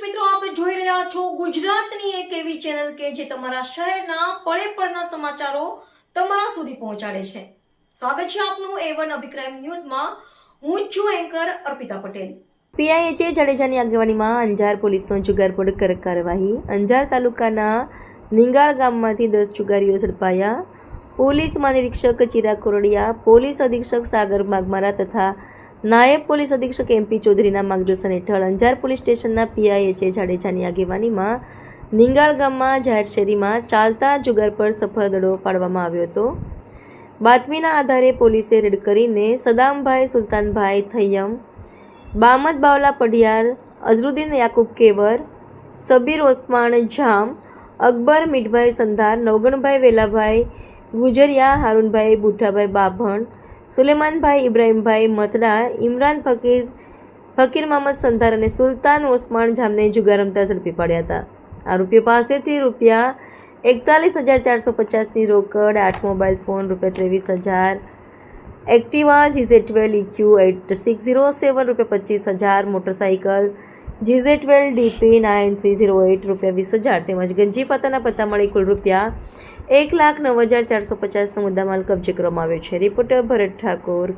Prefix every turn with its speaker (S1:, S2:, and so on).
S1: દર્શક મિત્રો, આપ જોઈ રહ્યા છો ગુજરાતની એક એવી ચેનલ કે જે તમારા શહેરના પળે પળના સમાચારો તમારા સુધી પહોંચાડે છે. સ્વાગત છે આપનું A1 અભિક્રાઇમ ન્યૂઝમાં. હું છું એન્કર અર્પિતા પટેલ. પીઆઈએચએ જાડેજાની આગેવાનીમાં અંજાર પોલીસનો જુગારપોડ કડક કાર્યવાહી. અંજાર તાલુકાના નિંગાળ ગામમાંથી 10 જુગારીઓ ઝડપાયા. પોલીસ મહાનિરીક્ષક ચિરાગ કોરડિયા, પોલીસ અધિક્ષક સાગર માગમારા તથા નાયબ પોલીસ અધિક્ષક MP ચૌધરીના માર્ગદર્શન હેઠળ અંજાર પોલીસ સ્ટેશનના પીઆઈએચએ જાડેજાની આગેવાનીમાં નિંગાળ ગામમાં જાહેર શેરીમાં ચાલતા જુગાર પર સફળ દડો પાડવામાં આવ્યો હતો. બાતમીના આધારે પોલીસે રેડ કરીને સદામભાઈ સુલતાનભાઈ થૈયમ, બામદ બાવલા પઢિયાર, અઝરુદ્દીન યાકુબ કેવર, સબીર ઓસ્માન જામ, અકબર મીઠભાઈ સંધાર, નવગણભાઈ વેલાભાઈ ગુજરિયા, હારૂનભાઈ બુઠાભાઈ બાભણ, સુલેમાનભાઈ ઇબ્રાહીમભાઈ મથડા, ઇમરાન ફકીર મહમદ સંધાર અને સુલતાન ઓસ્માન જામને જુગાર રમતા ઝડપી પાડ્યા હતા. આરોપીઓ પાસેથી રૂપિયા 41,450ની રોકડ, 8 મોબાઈલ ફોન, રૂપિયા 23,000, એક્ટિવા GZ12 EQ8607 રૂપિયા 25,000, મોટરસાઇકલ GZ12 DP9308 રૂપિયા 20,000 તેમજ ગંજી પત્તાના પત્તા મળી કુલ રૂપિયા 1,09,450નો મુદ્દામાલ કબજે કરવામાં આવ્યો છે. રિપોર્ટર ભરત ઠાકોર.